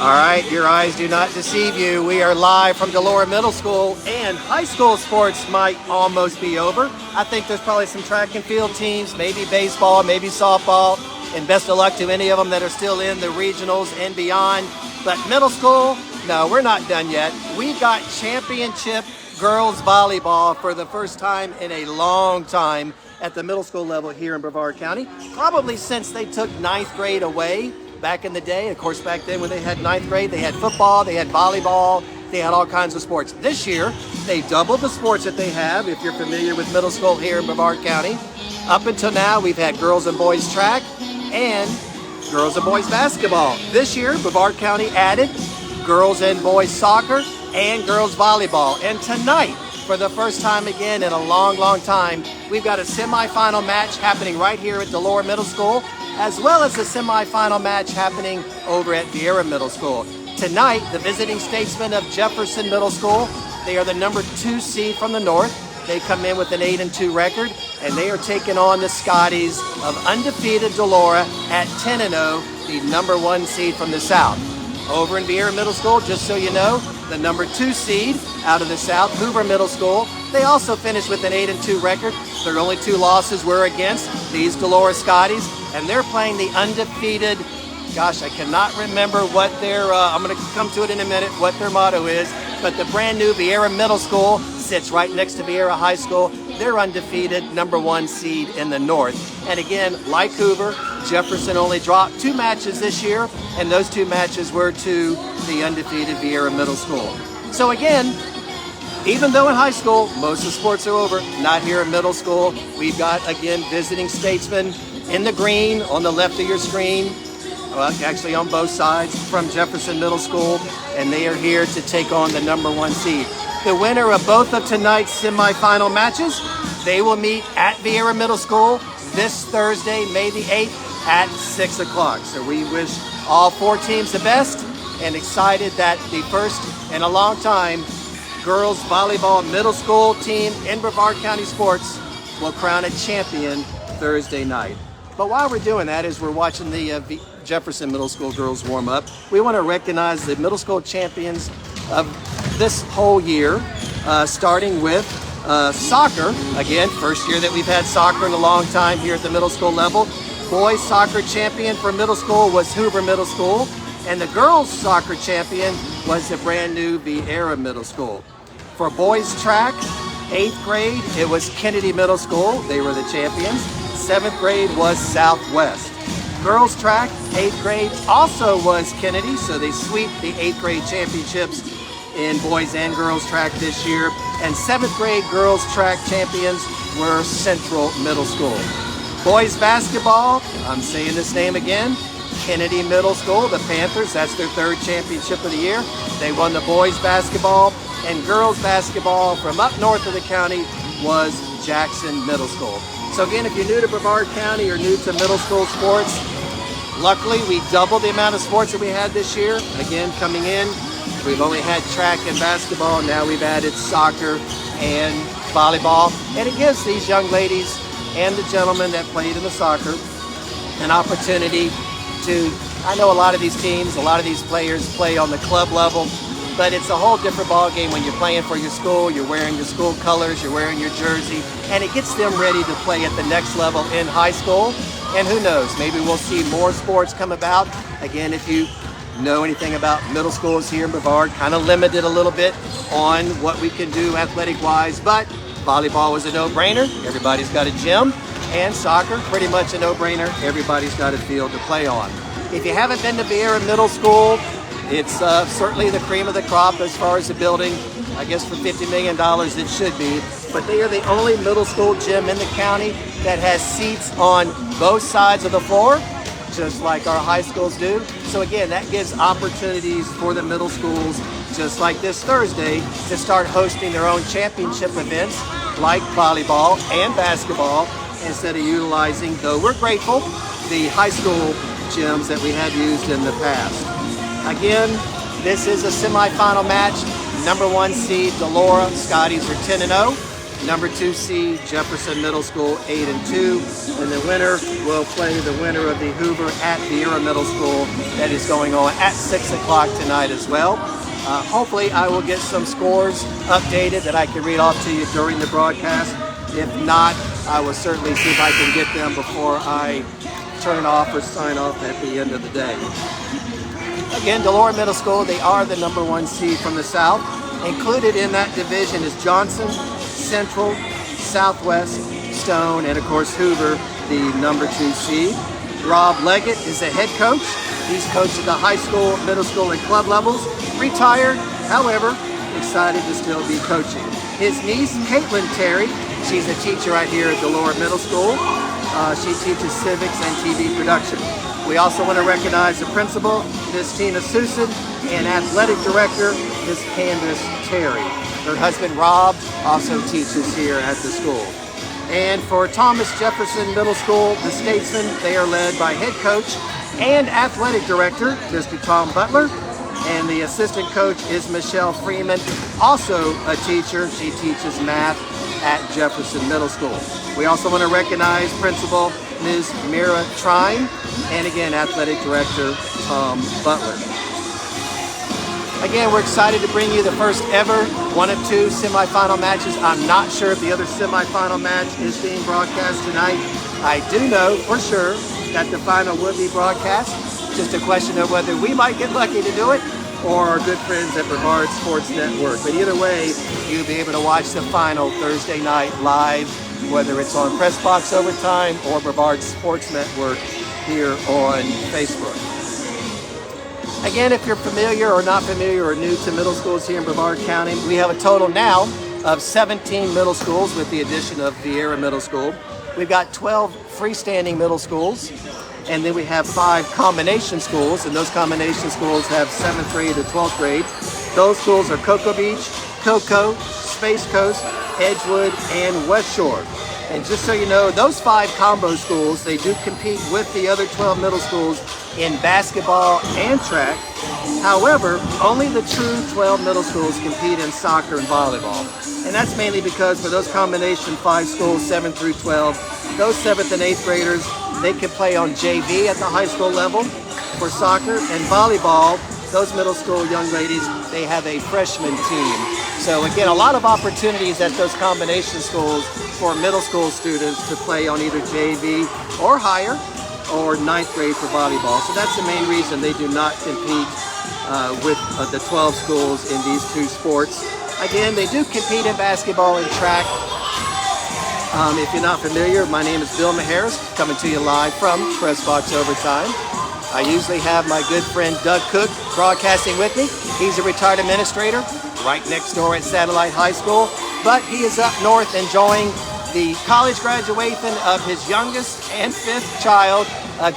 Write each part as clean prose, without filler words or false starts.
All right, your eyes do not deceive you. We are live from DeLaura Middle School, and high school sports might almost be over. I think there's probably some track and field teams, maybe baseball, maybe softball, and best of luck to any of them that are still in the regionals and beyond. But middle school, no, we're not done yet. We've got championship girls volleyball for the first time in a long time at the middle school level here in Brevard County, probably since they took 9th grade away back in the day. Of course, back then when they had 9th grade, they had football, they had volleyball, they had all kinds of sports. This year, they doubled the sports that they have, if you're familiar with middle school here in Brevard County. Up until now, we've had girls and boys track and girls and boys basketball. This year, Brevard County added girls and boys soccer and girls volleyball. And tonight, for the first time again in a long, long time, we've got a semifinal match happening right here at DeLaura Middle School, as well as a semifinal match happening over at Viera Middle School. Tonight, the visiting Statesmen of Jefferson Middle School, they are the number 2 seed from the north. They come in with an 8-2 record, and they are taking on the Scotties of undefeated DeLaura at 10-0, the number 1 seed from the south. Over in Viera Middle School, just so you know, the number 2 seed out of the south, Hoover Middle School, they also finished with an 8-2 record. Their only 2 losses were against these DeLaura Scotties, and they're playing the undefeated, gosh, I cannot remember what their, I'm going to come to it in a minute, what their motto is, but the brand new Viera Middle School sits right next to Viera High School. They're undefeated, number 1 seed in the north. And again, like Hoover, Jefferson only dropped 2 matches this year, and those 2 matches were to the undefeated Viera Middle School. So again, even though in high school, most of the sports are over, not here in middle school. We've got, again, visiting Statesmen in the green on the left of your screen, well, actually on both sides, from Jefferson Middle School, and they are here to take on the number 1 seed. The winner of both of tonight's semifinal matches, they will meet at Viera Middle School this Thursday, May the 8th at 6 o'clock. So we wish all 4 teams the best, and excited that the first in a long time girls volleyball middle school team in Brevard County sports will crown a champion Thursday night. But while we're doing that, as we're watching the Jefferson Middle School girls warm up, we want to recognize the middle school champions of this whole year, starting with soccer. Again, first year that we've had soccer in a long time here at the middle school level. Boys soccer champion for middle school was Hoover Middle School, and the girls soccer champion was the brand new Viera Middle School. For boys track, 8th grade, it was Kennedy Middle School. They were the champions. 7th grade was Southwest. Girls track, 8th grade, also was Kennedy, so they sweep the 8th grade championships in boys and girls track this year. And 7th grade girls track champions were Central Middle School. Boys basketball, I'm saying this name again, Kennedy Middle School, the Panthers, that's their 3rd championship of the year. They won the boys basketball, and girls basketball from up north of the county was Jackson Middle School. So again, if you're new to Brevard County or new to middle school sports, luckily we doubled the amount of sports that we had this year. Again, coming in, we've only had track and basketball, now we've added soccer and volleyball. And it gives these young ladies and the gentlemen that played in the soccer an opportunity to, I know a lot of these teams, a lot of these players play on the club level, but it's a whole different ball game when you're playing for your school, you're wearing your school colors, you're wearing your jersey, and it gets them ready to play at the next level in high school. And who knows, maybe we'll see more sports come about. Again, if you know anything about middle schools here in Brevard, kind of limited a little bit on what we can do athletic-wise, but volleyball was a no-brainer. Everybody's got a gym. And soccer, pretty much a no-brainer. Everybody's got a field to play on. If you haven't been to Viera Middle School, it's certainly the cream of the crop as far as the building. I guess for $50 million it should be. But they are the only middle school gym in the county that has seats on both sides of the floor, just like our high schools do. So again, that gives opportunities for the middle schools, just like this Thursday, to start hosting their own championship events like volleyball and basketball, instead of utilizing, though we're grateful, the high school gyms that we have used in the past. Again, this is a semifinal match. Number 1 seed DeLaura Scotties are 10-0. number 2 seed Jefferson Middle School 8-2, and the winner will play the winner of the Hoover at Viera Middle School. That is going on at 6 o'clock tonight as well. Hopefully I will get some scores updated that I can read off to you during the broadcast. If not, I will certainly see if I can get them before I turn off or sign off at the end of the day. Again, DeLaura Middle School, they are the number 1 seed from the South. Included in that division is Johnson, Central, Southwest, Stone, and of course Hoover, the number 2 seed. Rob Leggett is the head coach. He's coached at the high school, middle school, and club levels. Retired, however, excited to still be coaching. His niece, Caitlin Terry, she's a teacher right here at DeLaura Middle School. She teaches civics and TV production. We also want to recognize the principal, Miss Tina Susan, and athletic director, Miss Candace Terry. Her husband, Rob, also teaches here at the school. And for Thomas Jefferson Middle School, the Statesmen, they are led by head coach and athletic director, Mr. Tom Butler. And the assistant coach is Michelle Freeman, also a teacher. She teaches math at Jefferson Middle School. We also want to recognize Principal Ms. Viera and again, Athletic Director Tom Butler. Again, we're excited to bring you the first ever 1 of 2 semifinal matches. I'm not sure if the other semifinal match is being broadcast tonight. I do know for sure that the final will be broadcast. Just a question of whether we might get lucky to do it or our good friends at Brevard Sports Network. But either way, you'll be able to watch the final Thursday night live, whether it's on Pressbox Overtime or Brevard Sports Network here on Facebook. Again, if you're familiar or not familiar or new to middle schools here in Brevard County, we have a total now of 17 middle schools with the addition of Viera Middle School. We've got 12 freestanding middle schools, and then we have 5 combination schools, and those combination schools have 7th grade to 12th grade. Those schools are Cocoa Beach, Cocoa, Space Coast, Edgewood, and West Shore. And just so you know, those 5 combo schools, they do compete with the other 12 middle schools in basketball and track. However, only the true 12 middle schools compete in soccer and volleyball. And that's mainly because for those combination 5 schools, 7 through 12, those 7th and 8th graders, they can play on JV at the high school level for soccer, and volleyball, those middle school young ladies, they have a freshman team. So again, a lot of opportunities at those combination schools for middle school students to play on either JV or higher or 9th grade for volleyball. So that's the main reason they do not compete with the 12 schools in these 2 sports. Again, they do compete in basketball and track. If you're not familiar, my name is Bill Maharis, coming to you live from Pressbox Overtime. I usually have my good friend Doug Cook broadcasting with me. He's a retired administrator right next door at Satellite High School, but he is up north enjoying the college graduation of his youngest and 5th child,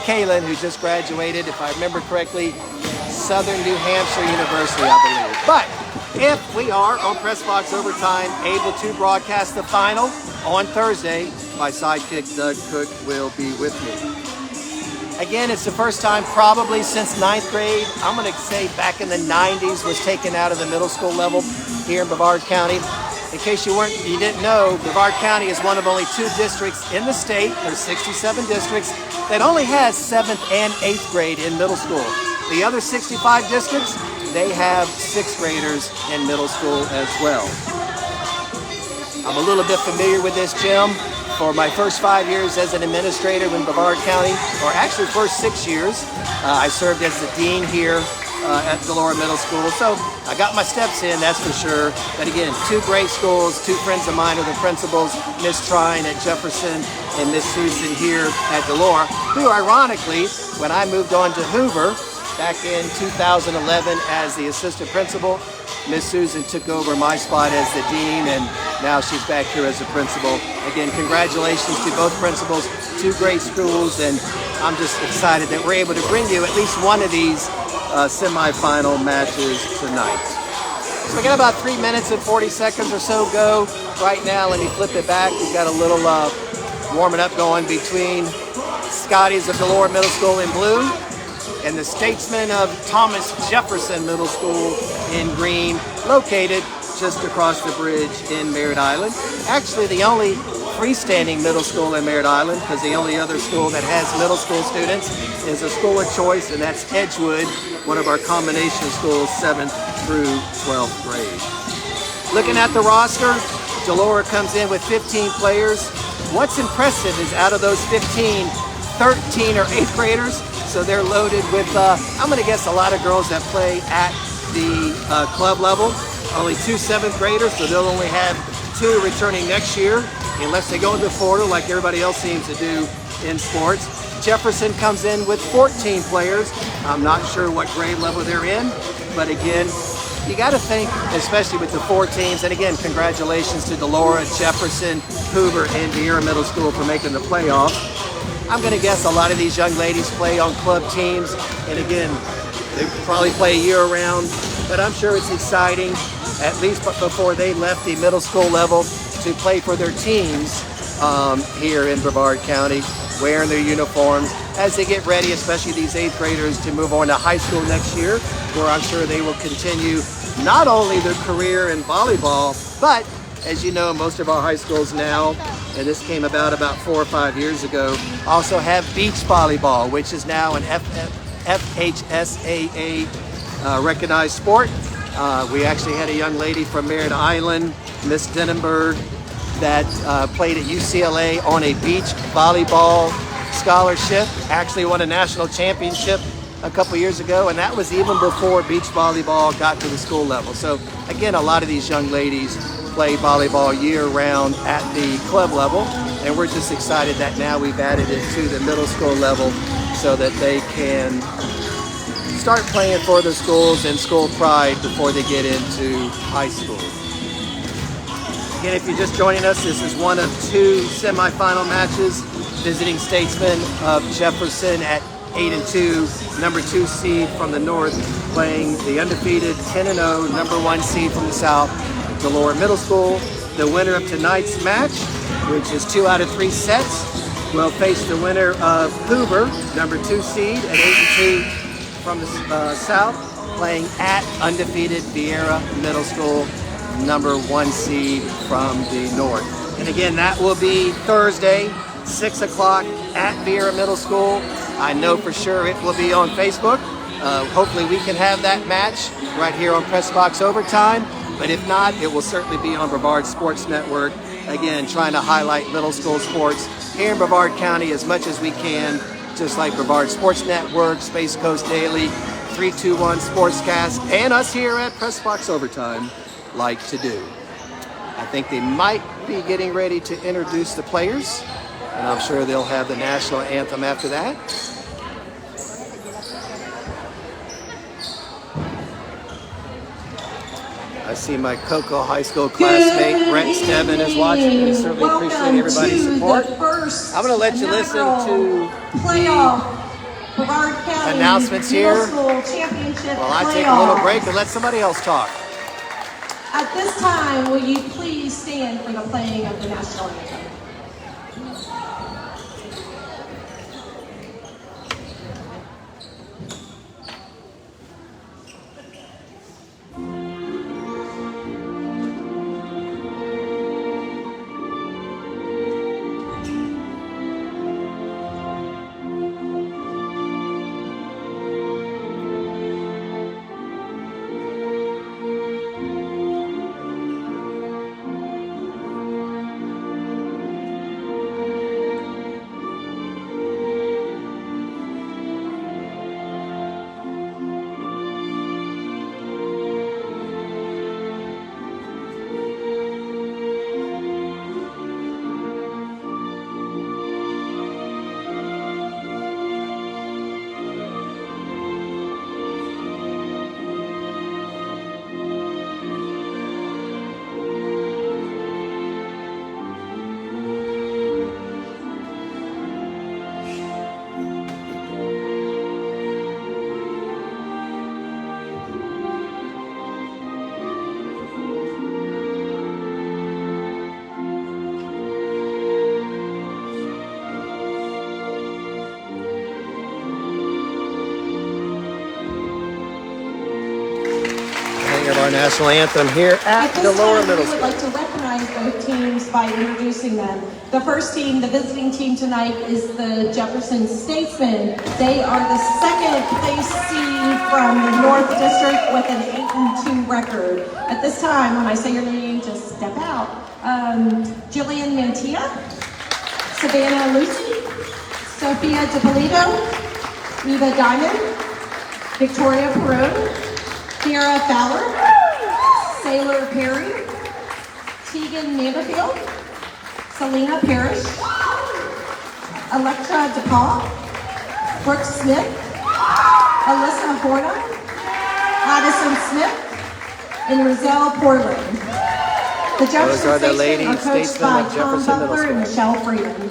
Kaylin, who just graduated, if I remember correctly, Southern New Hampshire University, I believe. But if we are on Pressbox Overtime able to broadcast the final on Thursday, my sidekick Doug Cook will be with me. Again, it's the first time probably since 9th grade, I'm going to say back in the 90s, was taken out of the middle school level here in Brevard County. In case you didn't know, Brevard County is one of only 2 districts in the state, there's 67 districts, that only has 7th and 8th grade in middle school. The other 65 districts, they have 6th graders in middle school as well. I'm a little bit familiar with this gym. For my first 5 years as an administrator in Brevard County, or actually first 6 years, I served as the dean here at DeLaura Middle School. So I got my steps in, that's for sure. But again, 2 great schools, 2 friends of mine are the principals, Miss Trine at Jefferson and Miss Susan here at DeLaura, who ironically, when I moved on to Hoover back in 2011 as the assistant principal, Miss Susan took over my spot as the dean, and now she's back here as the principal. Again, congratulations to both principals, 2 great schools, and I'm just excited that we're able to bring you at least one of these semifinal matches tonight. So we got about 3 minutes and 40 seconds or so go right now. Let me flip it back. We've got a little warming up going between Scotties of DeLaura Middle School in blue and the Statesmen of Thomas Jefferson Middle School in green, located just across the bridge in Merritt Island. Actually, the only freestanding middle school in Merritt Island, because the only other school that has middle school students is a school of choice, and that's Edgewood, one of our combination schools, 7th through 12th grade. Looking at the roster, DeLaura comes in with 15 players. What's impressive is out of those 15, 13 are 8th graders, so they're loaded with, I'm going to guess, a lot of girls that play at the club level. Only 2 7th graders, so they'll only have 2 returning next year, unless they go into the portal like everybody else seems to do in sports. Jefferson comes in with 14 players. I'm not sure what grade level they're in, but again, you got to think, especially with the 4 teams, and again, congratulations to DeLaura, Jefferson, Hoover, and Viera Middle School for making the playoffs. I'm going to guess a lot of these young ladies play on club teams, and again, they probably play year-round, but I'm sure it's exciting, at least before they left the middle school level, to play for their teams here in Brevard County, wearing their uniforms as they get ready, especially these 8th graders, to move on to high school next year, where I'm sure they will continue not only their career in volleyball, but as you know, most of our high schools now, and this came about 4 or 5 years ago, also have beach volleyball, which is now an FHSAA recognized sport. We actually had a young lady from Merritt Island, Miss Denenberg, that played at UCLA on a beach volleyball scholarship, actually won a national championship a couple years ago, and that was even before beach volleyball got to the school level. So again, a lot of these young ladies play volleyball year-round at the club level, and we're just excited that now we've added it to the middle school level so that they can start playing for the schools and school pride before they get into high school. Again, if you're just joining us, this is one of 2 semifinal matches, visiting Statesmen of Jefferson at 8-2, number 2 seed from the north, playing the undefeated 10-0, number 1 seed from the south, DeLaura Middle School. The winner of tonight's match, which is 2 out of 3 sets, will face the winner of Hoover, number 2 seed at 8-2 from the south, playing at undefeated Viera Middle School, number 1 seed from the north. And again, that will be Thursday, 6 o'clock at Viera Middle School. I know for sure it will be on Facebook. Hopefully we can have that match right here on Pressbox Overtime, but if not, it will certainly be on Brevard Sports Network. Again, trying to highlight middle school sports here in Brevard County as much as we can, just like Brevard Sports Network, Space Coast Daily, 321 Sportscast, and us here at Pressbox Overtime like to do. I think they might be getting ready to introduce the players, and I'm sure they'll have the national anthem after that. I see my Cocoa High School classmate Brent Stebbin is watching. We certainly appreciate everybody's support. I'm going to let you listen to the announcements here while I take a little break and let somebody else talk. At this time, will you please stand for the playing of the national anthem? of our national anthem here at DeLaura Middle School. We would like to recognize both teams by introducing them. The first team, the visiting team tonight, is the Jefferson Statesmen. They are the second place seed from the North District with an 8-2 record. At this time, when I say your name, just step out. Jillian Mantia, Savannah Lucy, Sophia DiPolito, Eva Diamond, Victoria Perone, Viera Fowler, Sailor Perry, Tegan Manderfield, Selena Parrish, Electra DePaul, Brooke Smith, Alyssa Horna, Addison Smith, and Roselle Portland. The Jefferson Statesmen are coached by Tom Butler and Michelle Freeman.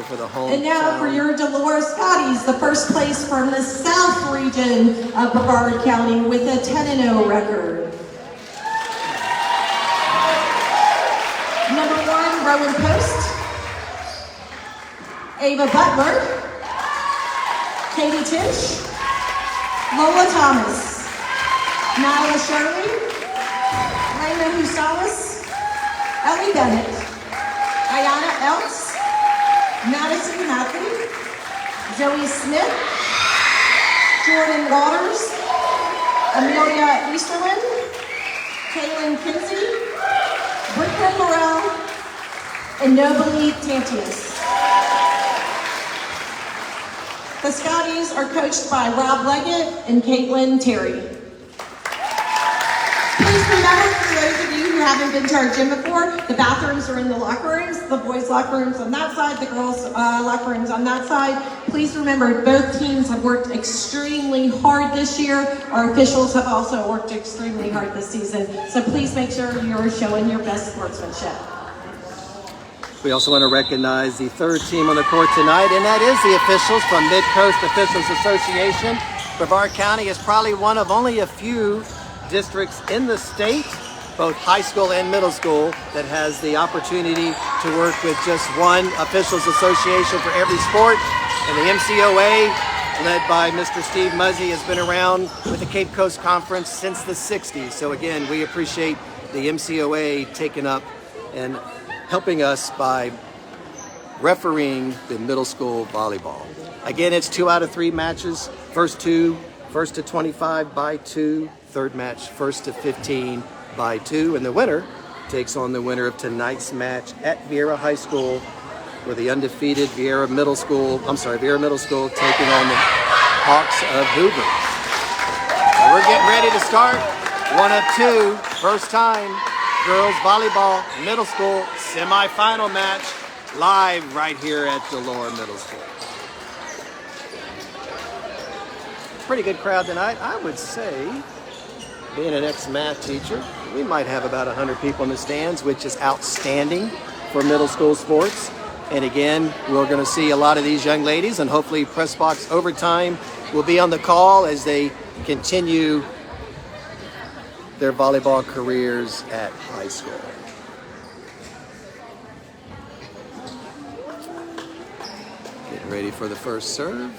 For the home and now for your DeLaura Scotties, the first place from the South region of Brevard County with a 10-0 record. Number 1, Rowan Post, Ava Butler, Katie Tisch, Lola Thomas, Nyla Shirley, Raymond Husalis, Ellie Bennett, Ayana Eltz, Madison Hadley, Joey Smith, Jordan Waters, Amelia Easterlin, Kaylin Kinsey, Brittany Morrell, and Nobly Tantius. The Scotties are coached by Rob Leggett and Caitlin Terry. Please remember, for those of you who haven't been to our gym before, the bathrooms are in the locker rooms. The boys' locker rooms on that side, the girls' locker rooms on that side. Please remember, both teams have worked extremely hard this year. Our officials have also worked extremely hard this season. So please make sure you're showing your best sportsmanship. We also want to recognize the third team on the court tonight, and that is the officials from Mid-Coast Officials Association. Brevard County is probably one of only a few districts in the state, both high school and middle school, that has the opportunity to work with just one officials association for every sport. And the MCOA, led by Mr. Steve Muzzy, has been around with the Cape Coast Conference since the 60s. So again, we appreciate the MCOA taking up and helping us by refereeing the middle school volleyball. Again, it's 2 out of 3 matches. First to 25 by 2. Third match, 1st to 15 by 2. And the winner takes on the winner of tonight's match at Viera High School, where the undefeated Viera Middle School taking on the Hawks of Hoover. So we're getting ready to start 1 of 2, first time girls volleyball middle school semifinal match, live right here at DeLaura Middle School. Pretty good crowd tonight, I would say. Being an ex-math teacher, we might have about 100 people in the stands, which is outstanding for middle school sports. And again, we're going to see a lot of these young ladies, and hopefully Pressbox Overtime will be on the call as they continue their volleyball careers at high school. Getting ready for the first serve.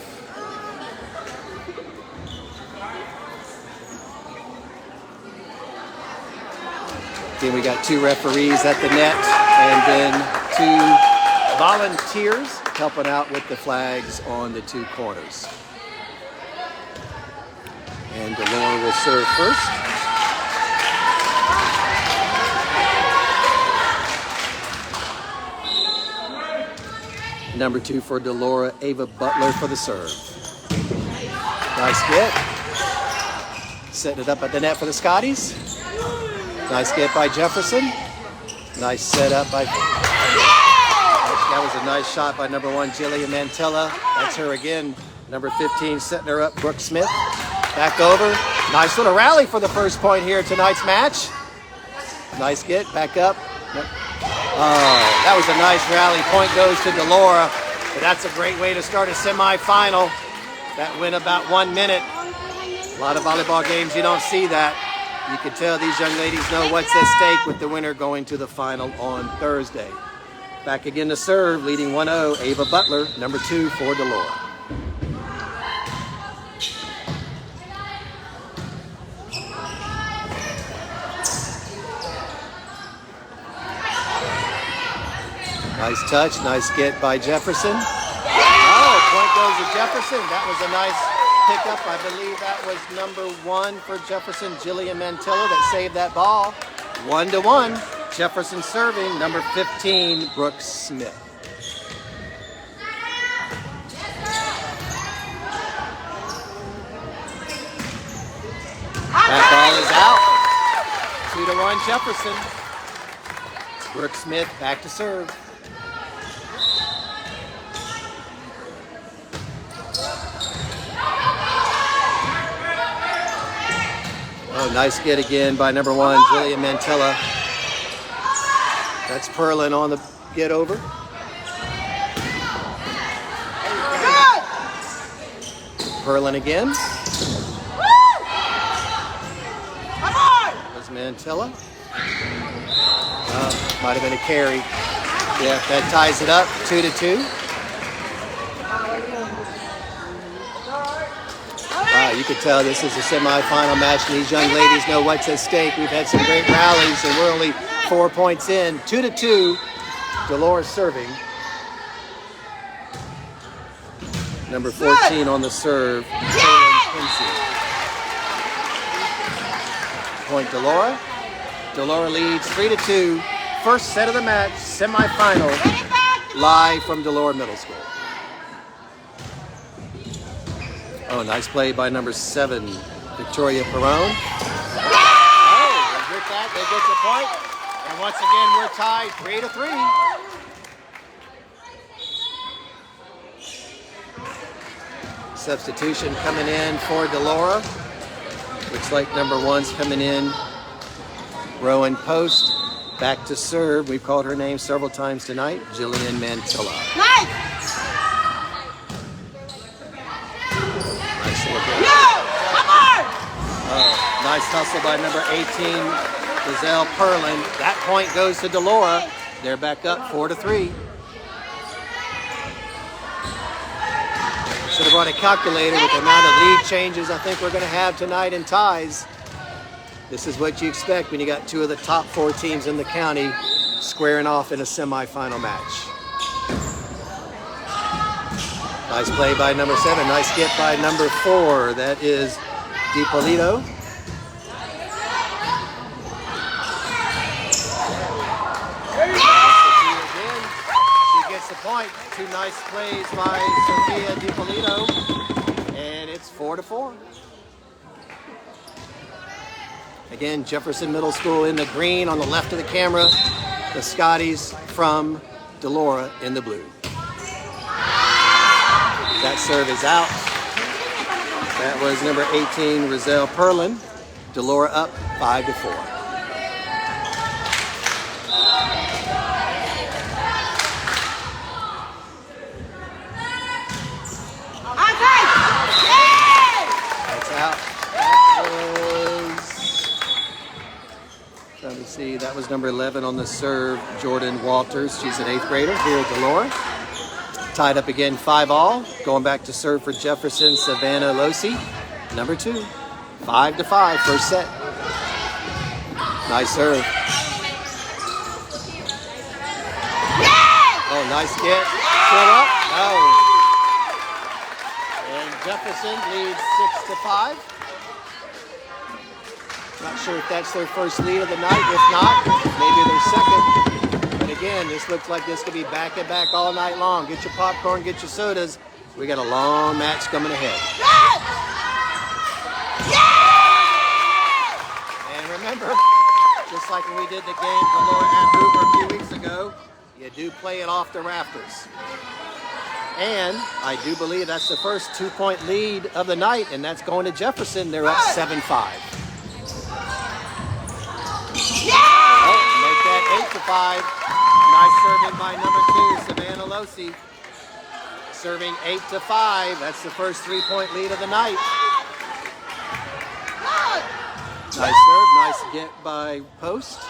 Then we got 2 referees at the net, and then 2 volunteers helping out with the flags on the 2 corners. And DeLaura will serve first. Number 2 for DeLaura, Ava Butler for the serve. Nice get. Setting it up at the net for the Scotties. Nice get by Jefferson. Nice setup by... That was a nice shot by number 1, Jillian Mantella. That's her again. Number 15 setting her up, Brooke Smith. Back over. Nice little rally for the first point here tonight's match. Nice get, back up. Oh, that was a nice rally. Point goes to DeLaura. But that's a great way to start a semifinal. That went about 1 minute. A lot of volleyball games, you don't see that. You can tell these young ladies know what's at stake with the winner going to the final on Thursday. Back again to serve, leading 1-0, Ava Butler, number 2 for DeLaura. Nice touch, nice get by Jefferson. Oh, point goes to Jefferson. That was a nice pickup. I believe that was number 1 for Jefferson, Jillian Mantilla, that saved that ball. 1-1. Jefferson serving, number 15, Brooks Smith. That ball is out. 2-1 Jefferson. Brooks Smith back to serve. Oh, nice get again by number 1, Jillian Mantilla. That's Perlin on the get over. Perlin again. There's Mantilla. Might have been a carry. Yeah, that ties it up, 2-2. You can tell this is a semifinal match, and these young ladies know what's at stake. We've had some great rallies, and we're only 4 points in. 2-2, DeLaura serving. Number 14 on the serve, point DeLaura. DeLaura leads 3-2. First set of the match, semifinal, live from DeLaura Middle School. Oh, nice play by number 7, Victoria Perone. Oh, and with that, they get the point. And once again, we're tied 3-3. Substitution coming in for DeLaura. Looks like number 1's coming in. Rowan Post, back to serve. We've called her name several times tonight, Jillian Mantilla. Nice! Nice hustle by number 18, Giselle Perlin. That point goes to DeLaura. They're back up 4-3. Should have brought a calculator with the amount of lead changes I think we're going to have tonight in ties. This is what you expect when you got 2 of the top 4 teams in the county squaring off in a semifinal match. Nice play by number 7. Nice get by number 4. That is DiPolito. She gets the point. 2 nice plays by Sophia DiPolito. And it's 4-4. Again, Jefferson Middle School in the green on the left of the camera. The Scotties from DeLaura in the blue. That serve is out. That was number 18, Giselle Perlin. DeLaura up 5-4. That's out. Trying to see, that was number 11 on the serve, Jordan Walters. She's an 8th grader here at DeLaura. Tied up again, 5-all. Going back to serve for Jefferson, Savannah Losi, number 2. 5-5, first set. Nice serve. Oh, nice get. Still up. Oh. And Jefferson leads 6-5. Not sure if that's their first lead of the night. If not, maybe their second. But again, this looks like this could be back-to-back all night long. Get your popcorn, get your sodas. We got a long match coming ahead. And remember, just like when we did the game for Lord and Hoover a few weeks ago, you do play it off the rafters. And I do believe that's the first 2-point lead of the night, and that's going to Jefferson. They're up 7-5. Oh, make that 8-5. Nice serving by number 2, Savannah Losi. Serving 8-5. That's the first 3-point lead of the night. Nice serve, nice get by Post.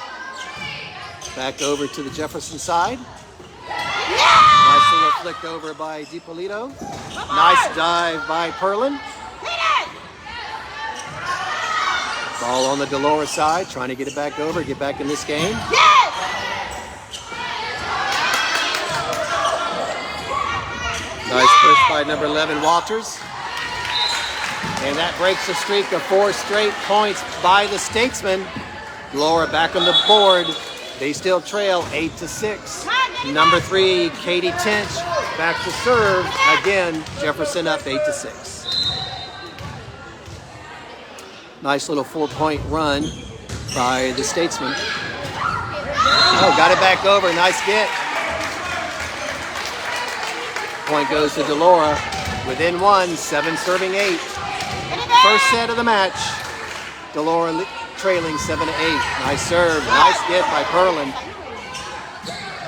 Back over to the Jefferson side. Nice little flick over by DiPolito. Nice dive by Perlin. Ball on the DeLaura side, trying to get it back over, get back in this game. Nice push by number 11, Walters. And that breaks a streak of 4 straight points by the Statesmen. DeLaura back on the board. They still trail 8-6. Number 3, Katie Tinch, back to serve. Again, Jefferson up 8-6. Nice little 4-point run by the Statesmen. Oh, got it back over. Nice get. Point goes to DeLaura. Within 1, 7 serving 8. First set of the match. DeLaura trailing 7-8. Nice serve. Nice get by Perlin.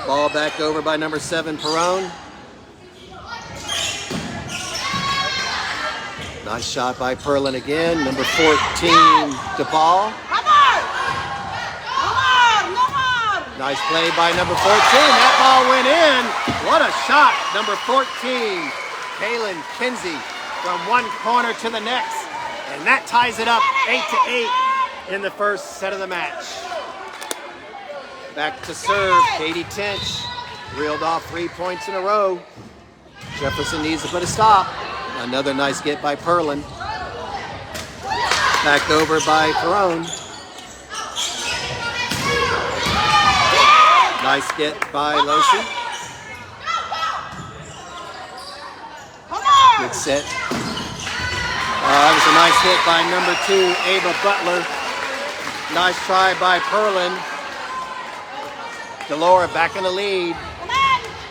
Ball back over by number 7, Perrone. Nice shot by Perlin again. Number 14, DePaul. Nice play by number 14. That ball went in. What a shot. Number 14, Kaylin Kinsey, from one corner to the next. And that ties it up 8-8 in the first set of the match. Back to serve, Katie Tinch. Reeled off 3 points in a row. Jefferson needs to put a stop. Another nice get by Perlin. Back over by Perrone. Nice get by Losi. Good set. That was a nice hit by number 2, Ava Butler. Nice try by Perlin. DeLaura back in the lead.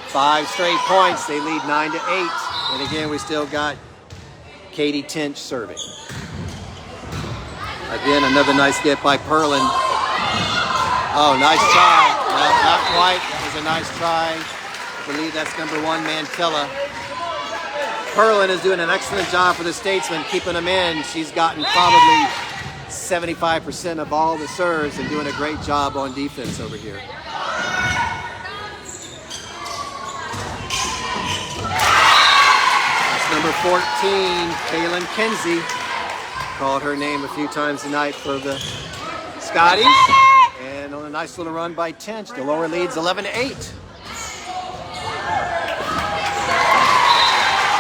5 straight points. They lead 9-8. And again, we still got Katie Tinch serving. Again, another nice get by Perlin. Oh, nice try. No, not quite. That was a nice try. I believe that's number 1, Mantilla. Perlin is doing an excellent job for the Statesmen, keeping them in. She's gotten probably 75% of all the serves and doing a great job on defense over here. That's number 14, Kaylin Kinsey. Called her name a few times tonight for the Scotties. And on a nice little run by Tinch, DeLaura leads 11-8.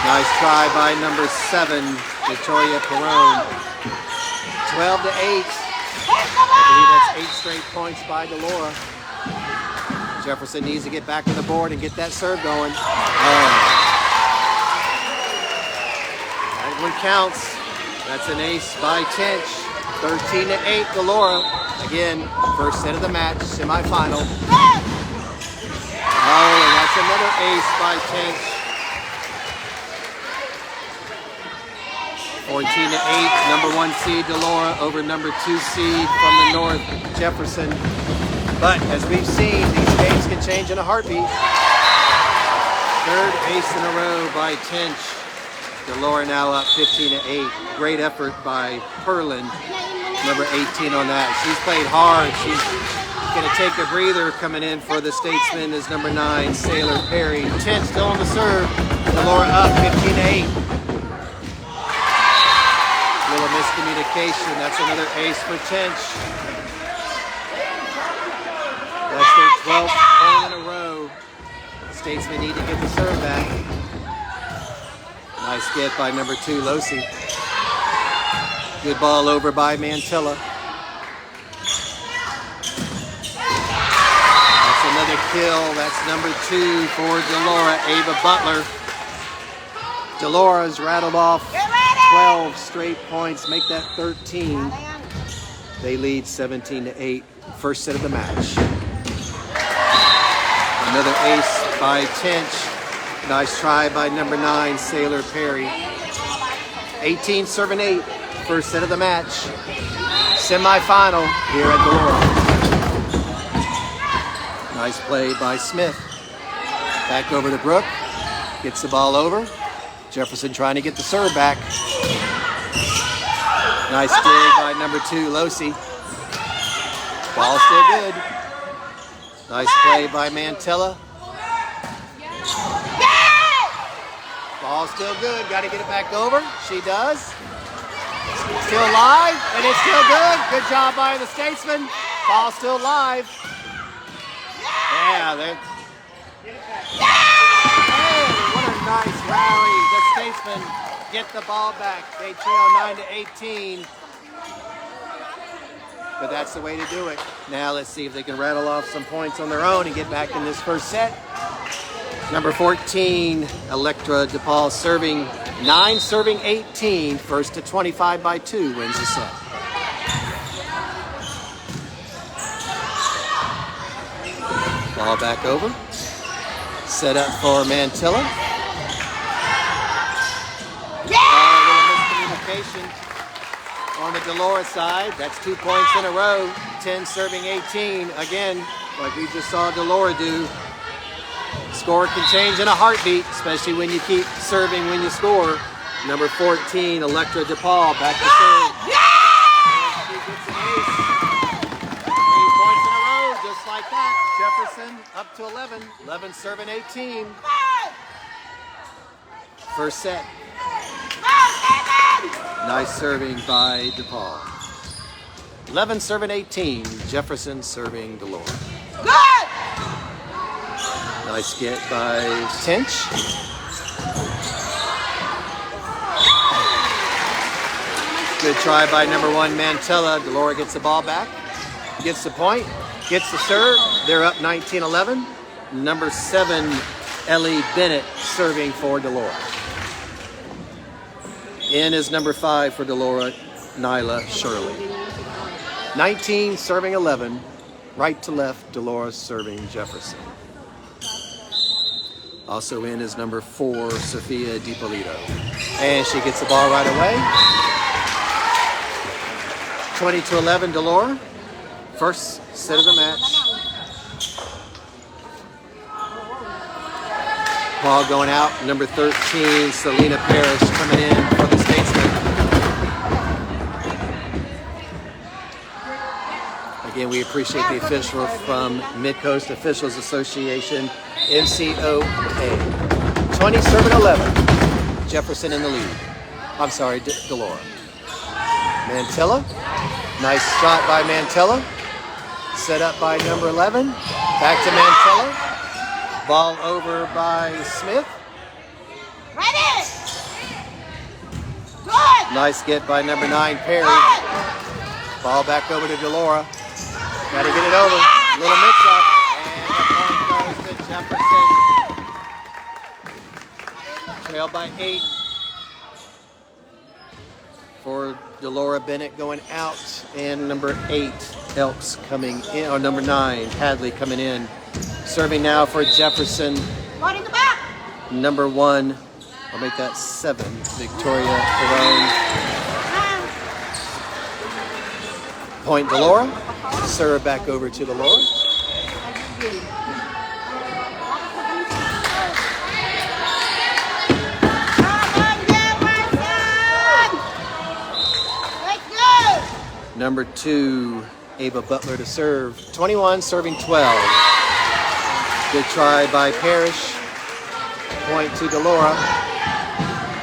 Nice try by number 7, Victoria Perrone. 12-8. I believe that's 8 straight points by DeLaura. Jefferson needs to get back on the board and get that serve going. That one counts. That's an ace by Tinch. 13-8, DeLaura. Again, first set of the match, semifinal. Oh, and that's another ace by Tinch. 14-8, number 1 seed DeLaura over number 2 seed from the north, Jefferson. But as we've seen, these games can change in a heartbeat. 3rd ace in a row by Tinch. DeLaura now up 15-8. Great effort by Perlin, number 18 on that. She's played hard. She's going to take a breather coming in for the Statesmen is number 9, Sailor Perry. Tinch still on the serve. DeLaura up 15-8. Little miscommunication. That's another ace for Tinch. That's their 12th point in a row. Statesmen need to get the serve back. Nice get by number 2, Losi. Good ball over by Mantilla. That's another kill. That's number 2 for DeLaura, Ava Butler. DeLaura's rattled off 12 straight points, make that 13. They lead 17-8. First set of the match. Another ace by Tinch. Nice try by number 9, Sailor Perry. 18 serving 8. First set of the match. Semi-final here at DeLaura. Nice play by Smith. Back over to Brooke. Gets the ball over. Jefferson trying to get the serve back. Nice dig by number 2, Losi. Ball still good. Nice play by Mantilla. Ball still good. Got to get it back over. She does. Still live, and it's still good. Good job by the Statesmen. Ball still live. Yeah, they're... Hey, what a Nice rally. The Statesmen get the ball back. They trail 9-18. But that's the way to do it. Now let's see if they can rattle off some points on their own and get back in this first set. Number 14, Electra DePaul serving 9, serving 18. First to 25 by 2 wins the set. Ball back over. Set up for Mantilla. A little miscommunication on the DeLaura side. That's 2 points in a row. 10 serving 18. Again, like we just saw DeLaura do. Score can change in a heartbeat, especially when you keep serving when you score. Number 14, Electra DePaul, back to serve. She gets an ace. 3 points in a row, just like that. Jefferson up to 11. 11 serving 18. First set. Nice serving by DePaul. 11 serving 18. Jefferson serving DeLaura. Good! Nice get by Tinch. Good try by number 1, Mantilla. DeLaura gets the ball back. Gets the point. Gets the serve. They're up 19-11. Number 7, Ellie Bennett serving for DeLaura. In is number 5 for DeLaura, Nyla Shirley. 19 serving 11. Right to left, DeLaura serving Jefferson. Also in is number 4, Sophia DiPolito. And she gets the ball right away. 20-11, DeLaura. First set of the match. Ball going out. Number 13, Selena Parrish coming in for the Statesmen. Again, we appreciate the official from Mid-Coast Officials Association, MCOA. 20 serving 11. Jefferson in the lead. I'm sorry, DeLaura. Mantilla. Nice shot by Mantilla. Set up by number 11. Back to Mantilla. Ball over by Smith. Ready. Good. Nice get by number 9, Perry. Ball back over to DeLaura. Got to get it over. Little mix-up. And the point goes to Jefferson. Trailed by 8. For DeLaura Bennett going out. And number 8, Elks coming in. Or number 9, Hadley coming in. Serving now for Jefferson. One in the back. Number 1, I'll make that 7, Victoria Perone. Point DeLaura. Serve back over to DeLaura. Number 2, Ava Butler to serve. 21 serving 12. Good try by Parrish. Point to DeLaura.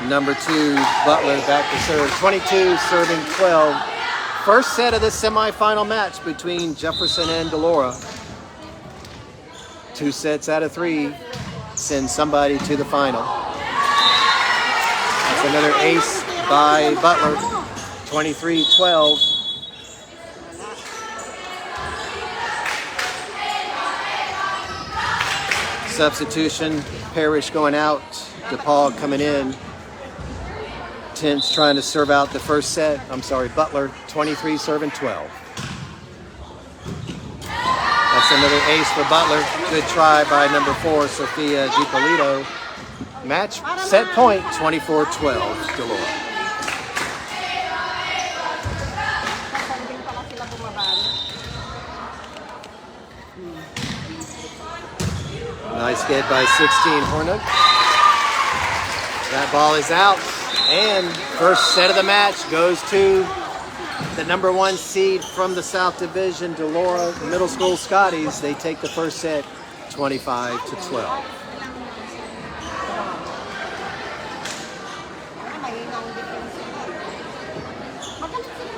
Number 2, Butler back to serve. 22 serving 12. First set of this semifinal match between Jefferson and DeLaura. 2 sets out of 3 send somebody to the final. That's another ace by Butler. 23-12. Substitution, Parrish going out, DePaul coming in. Tinch trying to serve out the first set. I'm sorry, Butler, 23 serving 12. That's another ace for Butler. Good try by number 4, Sophia DiPolito. Match set point, 24-12, DeLaura. Nice get by 16, Hornuk. That ball is out. And first set of the match goes to the number 1 seed from the South Division, DeLaura Middle School Scotties. They take the first set, 25-12.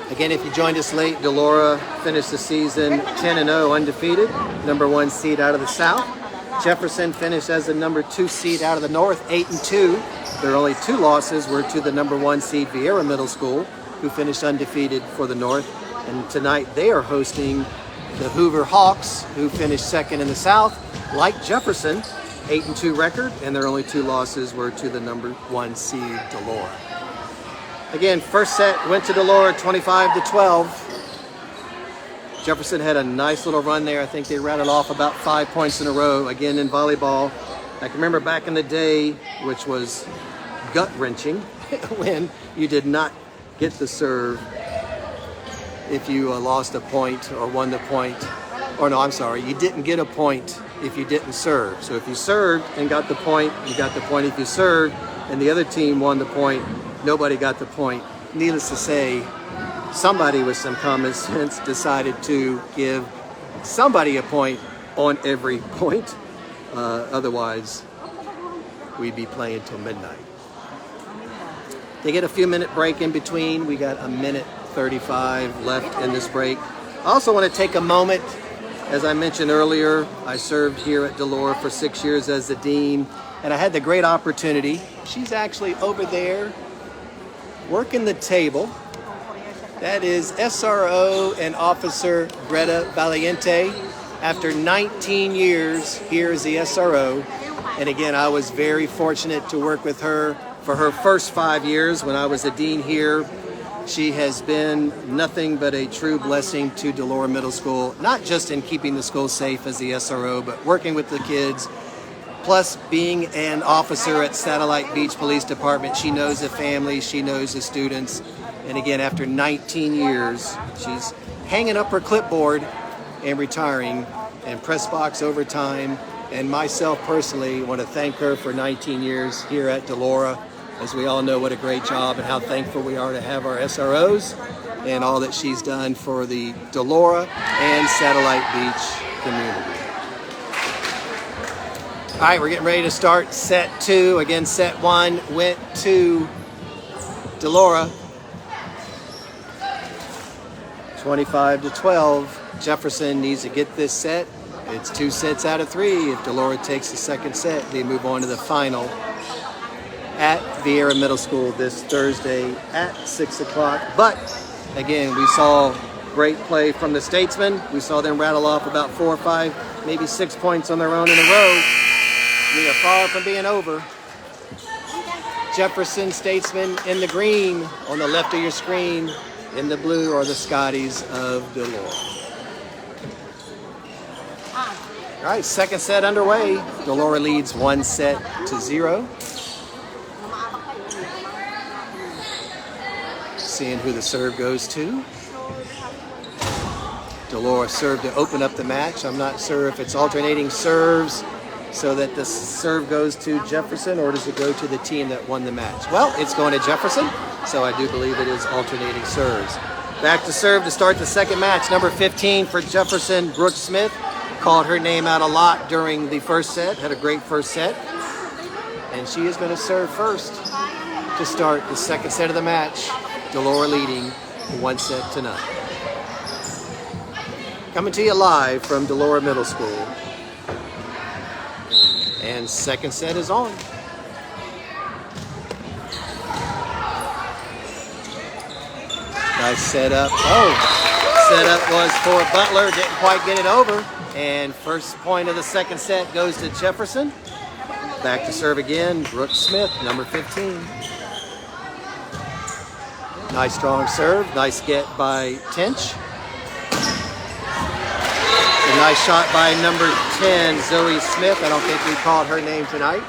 Again, if you joined us late, DeLaura finished the season 10-0 undefeated, number 1 seed out of the South. Jefferson finished as the number 2 seed out of the North, 8-2. Their only 2 losses were to the number 1 seed Viera Middle School, who finished undefeated for the North. And tonight they are hosting the Hoover Hawks, who finished 2nd in the South. Like Jefferson, 8-2 record, and their only 2 losses were to the number 1 seed DeLaura. Again, first set went to DeLaura, 25-12. Jefferson had a nice little run there. I think they rattled off about 5 points in a row. Again, in volleyball, I can remember back in the day, which was gut-wrenching, when you did not get the serve if you lost a point or won the point. Or no, I'm sorry, you didn't get a point if you didn't serve. So if you served and got the point, you got the point. If you served and the other team won the point, nobody got the point. Needless to say, somebody with some common sense decided to give somebody a point on every point. Otherwise, we'd be playing till midnight. They get a few minute break in between. We got a minute 35 left in this break. I also want to take a moment. As I mentioned earlier, I served here at DeLaura for 6 years as the dean, and I had the great opportunity. She's actually over there working the table. That is SRO and Officer Greta Valiente. After 19 years here as the SRO, and again, I was very fortunate to work with her for her first 5 years when I was the dean here. She has been nothing but a true blessing to DeLaura Middle School, not just in keeping the school safe as the SRO, but working with the kids, plus being an officer at Satellite Beach Police Department. She knows the family, she knows the students. And again, after 19 years, she's hanging up her clipboard and retiring. And Pressbox Overtime and myself personally want to thank her for 19 years here at DeLaura. As we all know, what a great job and how thankful we are to have our SROs and all that she's done for the DeLaura and Satellite Beach community. All right, we're getting ready to start set 2. Again, set 1 went to DeLaura, 25-12. Jefferson needs to get this set. It's 2 sets out of 3. If DeLaura takes the second set, they move on to the final at Viera Middle School this Thursday at 6 o'clock. But again, we saw great play from the Statesmen. We saw them rattle off about 4 or 5, maybe 6 points on their own in a row. We are far from being over. Jefferson Statesmen in the green on the left of your screen. In the blue are the Scotties of DeLaura. All right, second set underway. DeLaura leads 1-0. Seeing who the serve goes to. DeLaura served to open up the match. I'm not sure if it's alternating serves so that the serve goes to Jefferson, or does it go to the team that won the match? Well, it's going to Jefferson, so I do believe it is alternating serves. Back to serve to start the second match. Number 15 for Jefferson, Brooke Smith. Called her name out a lot during the first set, had a great first set. And she is going to serve first to start the second set of the match. DeLaura leading 1-0. Coming to you live from DeLaura Middle School. And second set is on. Nice setup. Oh, setup was for Butler. Didn't quite get it over. And first point of the second set goes to Jefferson. Back to serve again, Brooke Smith, number 15. Nice strong serve. Nice get by Tench. A nice shot by number 10, Zoe Smith. I don't think we called her name tonight.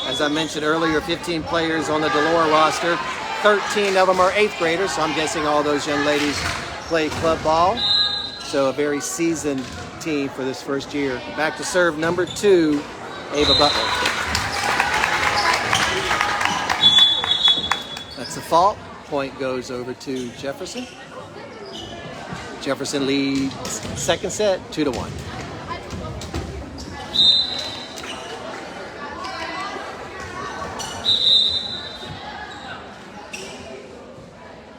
As I mentioned earlier, 15 players on the DeLaura roster. 13 of them are 8th graders, so I'm guessing all those young ladies play club ball. So a very seasoned team for this first year. Back to serve number 2, Ava Butler. That's a fault. Point goes over to Jefferson. Jefferson leads second set 2-1.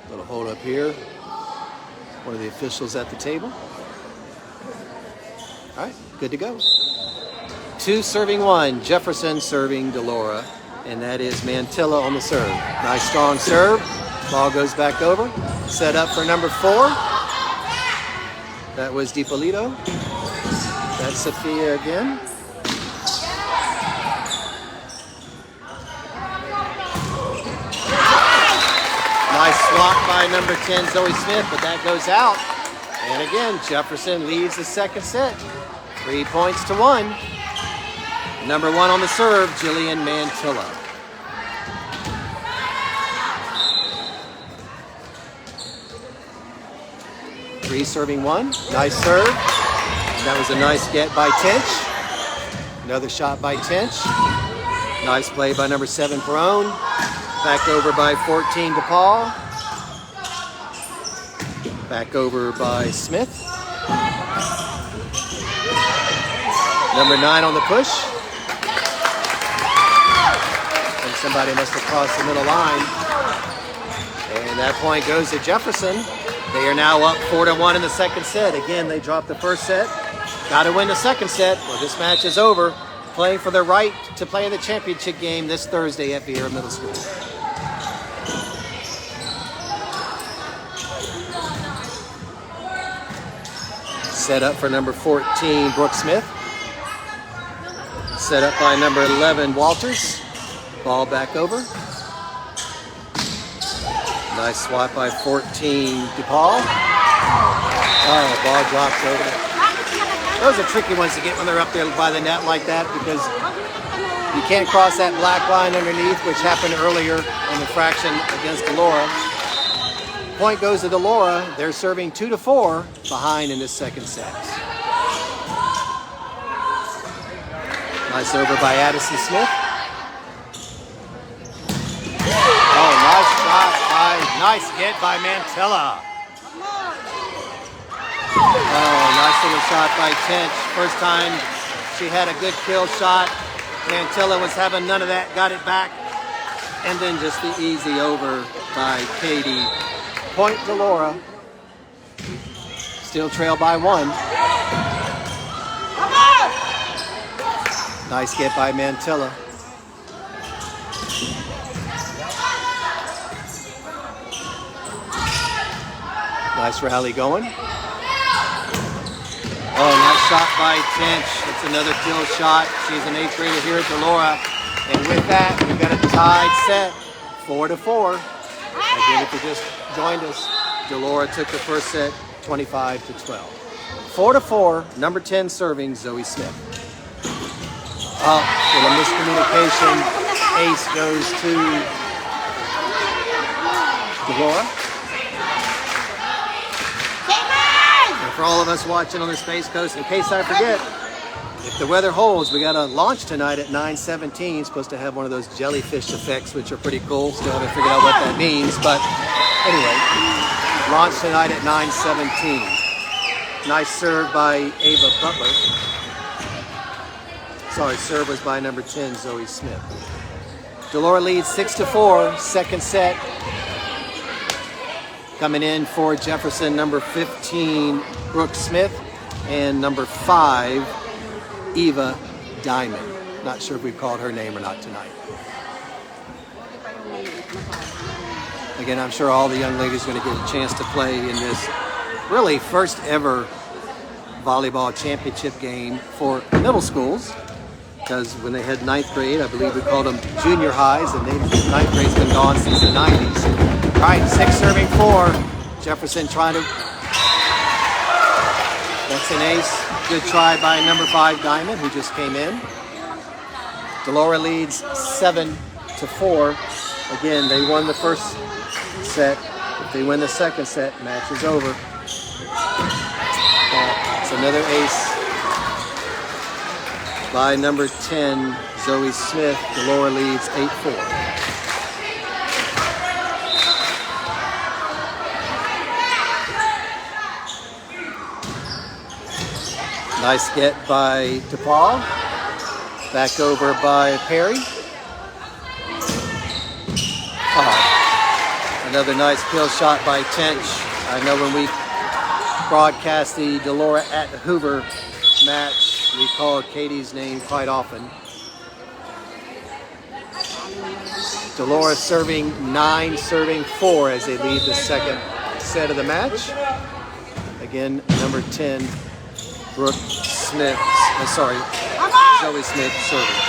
Little hold up here. One of the officials at the table. All right, good to go. 2 serving 1. Jefferson serving DeLaura. And that is Mantilla on the serve. Nice strong serve. Ball goes back over. Set up for number 4. That was DiPolito. That's Sophia again. Nice swat by number 10, Zoe Smith, but that goes out. And again, Jefferson leads the second set. 3 points to 1. Number 1 on the serve, Jillian Mantilla. Three serving 1. Nice serve. That was a nice get by Tinch. Another shot by Tinch. Nice play by number 7, Perone. Back over by 14, DePaul. Back over by Smith. Number 9 on the push. And somebody must have crossed the middle line. And that point goes to Jefferson. They are now up 4-1 in the second set. Again, they dropped the first set. Got to win the second set. Well, this match is over. Playing for the right to play in the championship game this Thursday at Viera Middle School. Set up for number 14, Brooke Smith. Set up by number 11, Walters. Ball back over. Nice swat by 14, DePaul. Oh, ball drops over. Those are tricky ones to get when they're up there by the net like that, because you can't cross that black line underneath, which happened earlier in the fraction against DeLaura. Point goes to DeLaura. They're serving 2-4 behind in this second set. Nice over by Addison Smith. Oh, nice shot nice hit by Mantilla. Oh, nice little shot by Tinch. First time she had a good kill shot. Mantilla was having none of that, got it back. And then just the easy over by Katie. Point DeLaura. Still trail by 1. Nice get by Mantilla. Nice rally going. Oh, nice shot by Tinch. It's another kill shot. She's an 8th grader here at DeLaura. And with that, we've got a tied set, 4-4. Again, if you just joined us, DeLaura took the first set, 25-12. 4-4, number 10 serving, Zoe Smith. Oh, with a miscommunication, ace goes to DeLaura. And for all of us watching on the Space Coast, in case I forget, if the weather holds, we got a launch tonight at 9:17. Supposed to have one of those jellyfish effects, which are pretty cool. Still haven't figured out what that means, but anyway, launch tonight at 9:17. Nice serve by Ava Butler. Sorry, serve was by number 10, Zoe Smith. DeLaura leads 6-4, second set. Coming in for Jefferson, number 15, Brooke Smith, and number 5, Eva Diamond. Not sure if we've called her name or not tonight. Again, I'm sure all the young ladies are going to get a chance to play in this really first ever volleyball championship game for middle schools. Because when they had 9th grade, I believe we called them junior highs, and 9th grade's been gone since the 90s. All right, 6 serving 4. Jefferson trying to... That's an ace. Good try by number 5, Diamond, who just came in. DeLaura leads 7-4. Again, they won the first set. If they win the second set, match is over. It's another ace by number 10, Zoe Smith. DeLaura leads 8-4. Nice get by DePaul. Back over by Perry. Another nice kill shot by Tench. I know when we broadcast the DeLaura at Hoover match, We call Katie's name quite often. DeLaura serving 9, serving 4 as they lead the second set of the match. Again, number 10, Brooke Smith, Zoe Smith serving.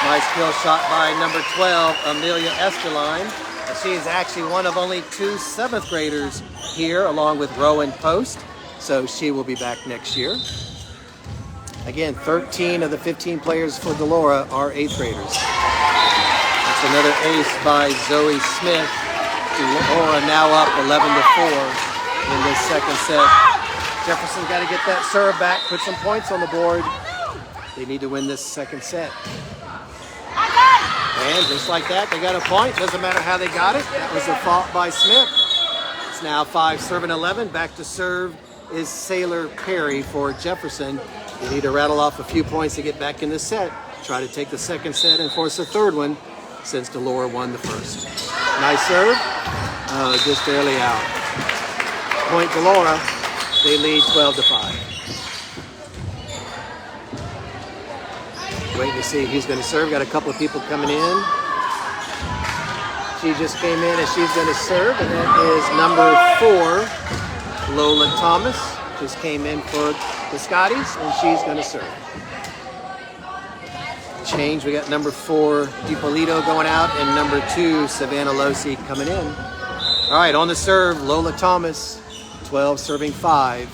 Nice kill shot by number 12, Amelia Esterline. She is actually one of only 2 7th graders here, along with Rowan Post, so she will be back next year. Again, 13 of the 15 players for DeLaura are 8th graders. That's another ace by Zoe Smith. DeLaura now up 11-4 in this second set. Jefferson's got to get that serve back, put some points on the board. They need to win this second set. And just like that, they got a point. Doesn't matter how they got it. That was a fault by Smith. It's now 5 serving 11. Back to serve is Sailor Perry for Jefferson. They need to rattle off a few points to get back in the set. Try to take the second set and force a third one since DeLaura won the first. Nice serve. Just barely out. Point DeLaura. They lead 12-5. Waiting to see who's going to serve. Got a couple of people coming in. She just came in and she's going to serve, and that is number 4, Lola Thomas. Just came in for the Scotties, and she's going to serve. Change. We got number 4, DiPolito going out, and number 2, Savannah Losi coming in. All right, on the serve, Lola Thomas, 12 serving 5.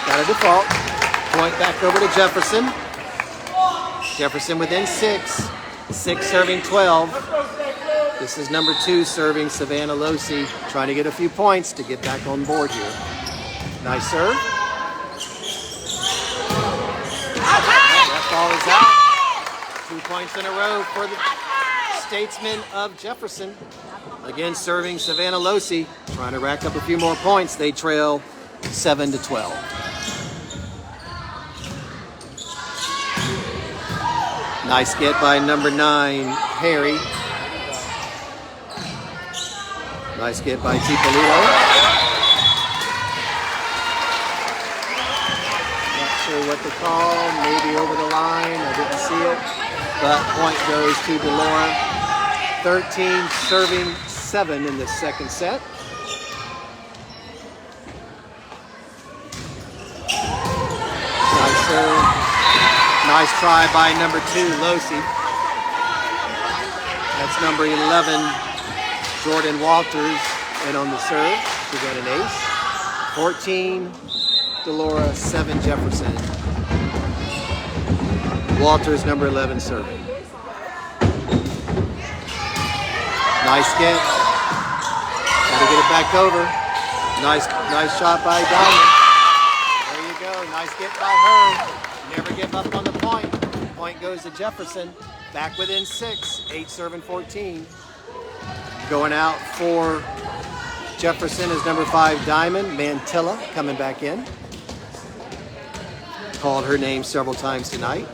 Got a default. Point back over to Jefferson. Jefferson within 6. 6 serving 12. This is number 2 serving Savannah Losi, trying to get a few points to get back on board here. Nice serve. That ball is out. 2 points in a row for the Statesmen of Jefferson. Again, serving Savannah Losi, trying to rack up a few more points. They trail 7-12. Nice get by number 9, Harry. Nice get by DiPolito. Not sure what to call, maybe over the line, I didn't see it. But point goes to DeLaura. 13 serving 7 in the second set. Nice serve. Nice try by number 2, Losi. That's number 11, Jordan Walters, in on the serve. She got an ace. 14, DeLaura, 7, Jefferson. Walters, number 11, serving. Nice get. Got to get it back over. Nice shot by Diamond. There you go. Nice get by her. Never give up on the point. Point goes to Jefferson. Back within 6. 8 serving 14. Going out for Jefferson is number 5, Diamond. Mantilla coming back in. Called her name several times tonight.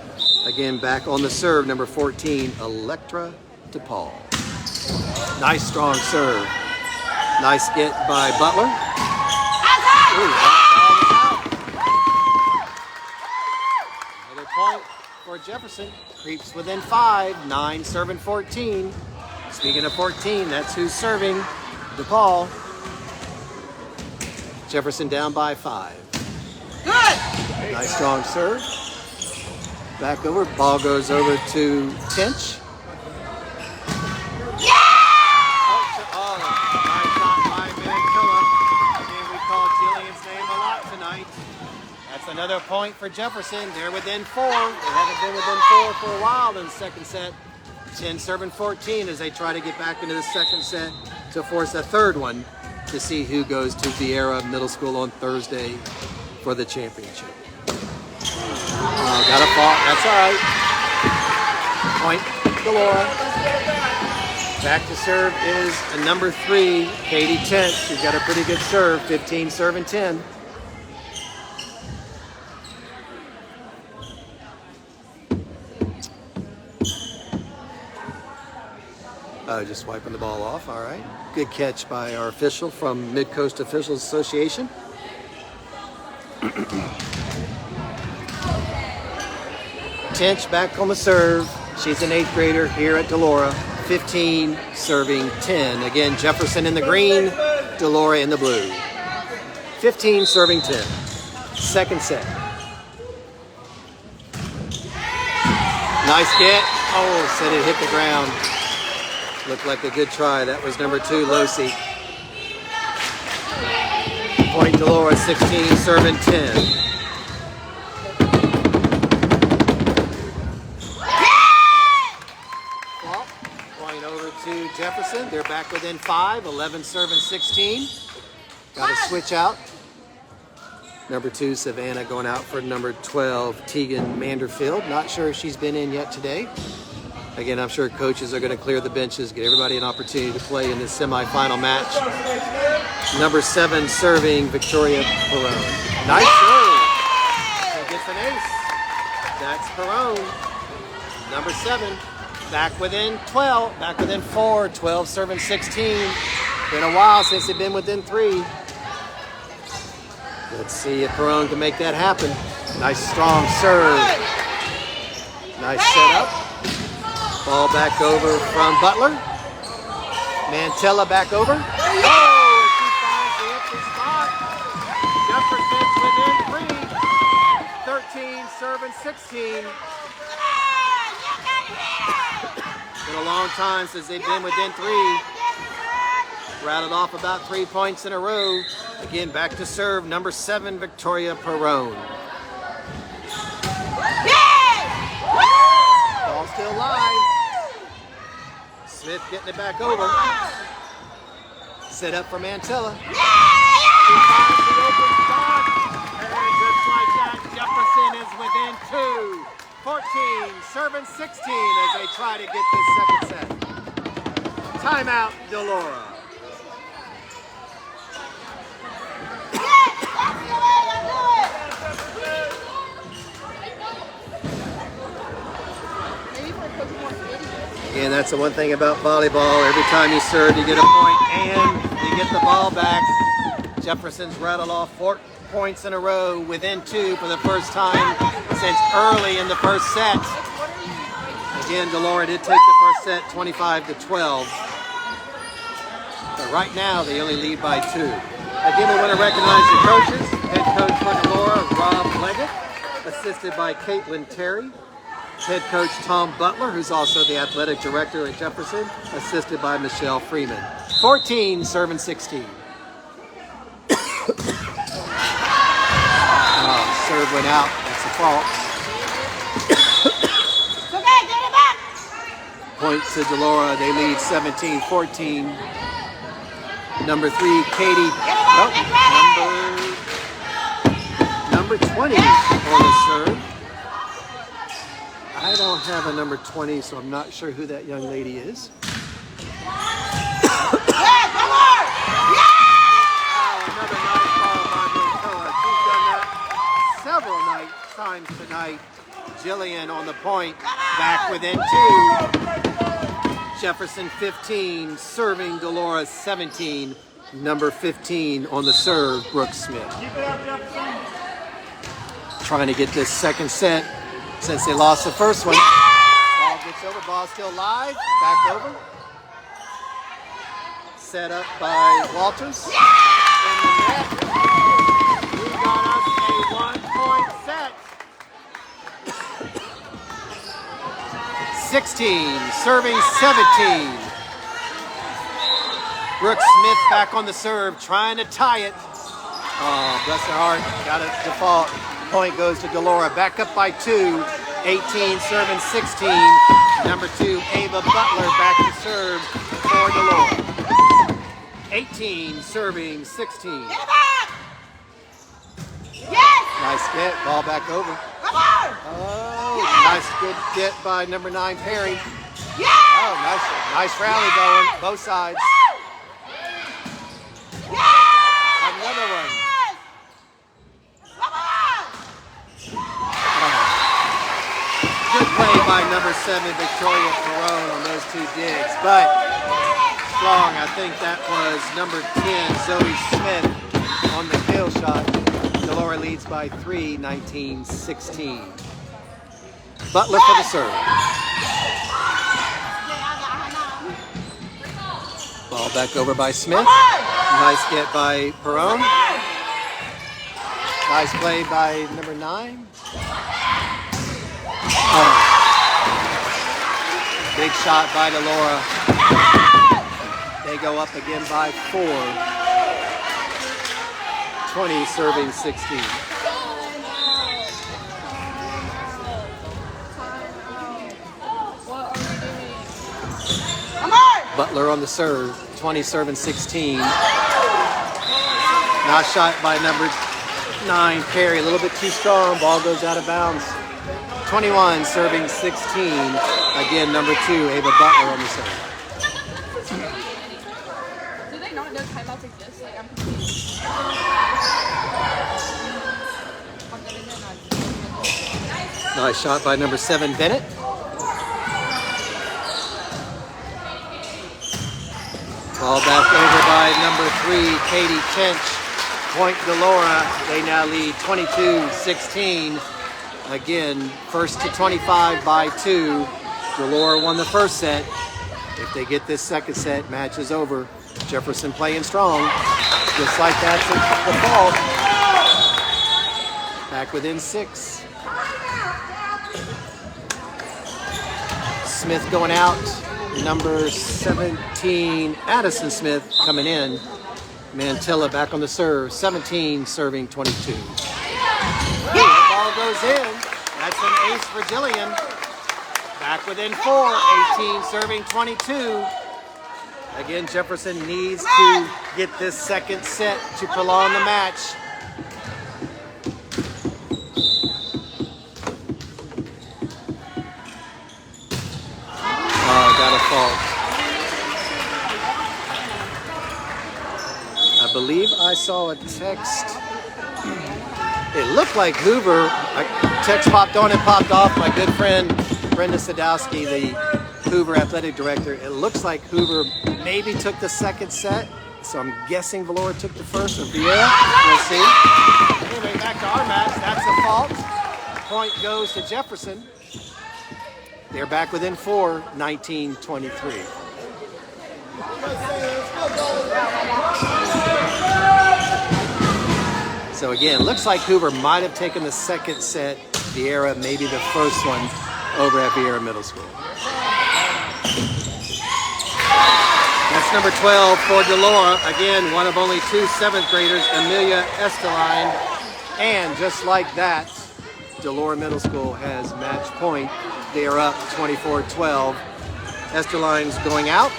Again, back on the serve, number 14, Electra DePaul. Nice strong serve. Nice get by Butler. Ooh, another point for Jefferson. Creeps within 5. 9 serving 14. Speaking of 14, that's who's serving. DePaul. Jefferson down by 5. Good. Nice strong serve. Back over. Ball goes over to Tinch. That's another point for Jefferson. They're within 4. They haven't been within 4 for a while in the second set. 10 serving 14 as they try to get back into the second set to force a third one to see who goes to Viera Middle School on Thursday for the championship. Got a fault. That's all right. Point DeLaura. Back to serve is a number 3, Katie Tent. She's got a pretty good serve. 15 serving 10. Just wiping the ball off. All right. Good catch by our official from Mid-Coast Officials Association. Tinch back on the serve. She's an 8th grader here at DeLaura. 15 serving 10. Again, Jefferson in the green, DeLaura in the blue. 15 serving 10. Second set. Nice get. Oh, said it hit the ground. Looked like a good try. That was number 2, Losi. Point DeLaura, 16 serving 10. To Jefferson, they're back within 5, 11 serving 16. Got to switch out. Number 2, Savannah, going out for number 12, Tegan Manderfield. Not sure if she's been in yet today. Again, I'm sure coaches are going to clear the benches, get everybody an opportunity to play in this semifinal match. Number 7 serving, Victoria Perone. Nice serve. She gets an ace. That's Perone. Number 7. Back within 12, back within 4, 12 serving 16. Been a while since they've been within 3. Let's see if Perone can make that happen. Nice strong serve. Nice setup. Ball back over from Butler. Mantella back over. Oh, she finds the empty spot. Jefferson's within 3. 13 serving 16. Been a long time since they've been within 3. Rattled off about 3 points in a row. Again, back to serve, number 7, Victoria Perone. Ball still live. Smith getting it back over. Set up for Mantella. She finds the open spot. And just like that, Jefferson is within 2. 14, serving 16 as they try to get this second set. Timeout, DeLaura. Again, that's the one thing about volleyball. Every time you serve, you get a point and you get the ball back. Jefferson's rattled off 4 points in a row within 2 for the first time since early in the first set. Again, DeLaura did take the first set 25-12. But right now, they only lead by 2. Again, we want to recognize the coaches. Head coach for DeLaura, Rob Leggett, assisted by Caitlin Terry. Head coach Tom Butler, who's also the athletic director at Jefferson, assisted by Michelle Freeman. 14 serving 16. Serve went out. That's a fault. Okay, get it back. Point to DeLaura. They lead 17-14. Number 3, Katie. Number 20 on the serve. I don't have a number 20, so I'm not sure who that young lady is. Several times tonight. Jillian on the point, back within 2. Jefferson 15, serving DeLaura 17. Number 15 on the serve, Brooke Smith. Keep it up, Jefferson. Trying to get this second set since they lost the first one. Ball gets over, ball still live, back over. Set up by Walters. In the net. We got us a 1-point set. 16, serving 17. Brooke Smith back on the serve, trying to tie it. Oh, bless her heart, got a default. Point goes to DeLaura, back up by 2. 18, serving 16. Number 2, Ava Butler, back to serve for DeLaura. 18, serving 16. Get it back. Yes. Nice get, ball back over. Come on. Oh, nice good get by number 9, Perry. Yes. Oh, nice rally going, both sides. Yes. Another one. Come on. Good play by number number 7, Victoria Perone, on those 2 digs. But long, I think that was number 10, Zoe Smith, on the kill shot. DeLaura leads by 3, 19-16. Butler for the serve. Ball back over by Smith. Nice get by Perone. Nice play by number 9. Oh. Big shot by DeLaura. They go up again by 4. 20 serving 16. Butler on the serve. 20 serving 16. Nice shot by number 9, Perry. A little bit too strong. Ball goes out of bounds. 21 serving 16. Again, number 2, Ava Butler on the serve. Do they not know timeouts exist? Like, I'm confused. Nice shot by number 7, Bennett. Ball back over by number 3, Katie Tench. Point DeLaura. They now lead 22-16. Again, first to 25 by 2. DeLaura won the first set. If they get this second set, match is over. Jefferson playing strong. Just like that's the fault. Back within 6. Smith going out. Number 17, Addison Smith coming in. Mantilla back on the serve. 17 serving 22. Ball goes in. That's an ace for Jillian. Back within 4. 18 serving 22. Again, Jefferson needs to get this second set to prolong the match. Oh, got a fault. I believe I saw a text. It looked like Hoover. A text popped on and popped off. My good friend Brenda Sadowski, the Hoover athletic director. It looks like Hoover maybe took the second set. So I'm guessing DeLaura took the first, or Viera. We'll see. Anyway, back to our match. That's a fault. Point goes to Jefferson. They're back within 4, 19-23. So again, looks like Hoover might have taken the second set. Viera, maybe the first one, over at Viera Middle School. That's number 12 for DeLaura. Again, one of only 2 7th graders, Amelia Esteline. And just like that, DeLaura Middle School has match point. They are up 24-12. Esterline's going out.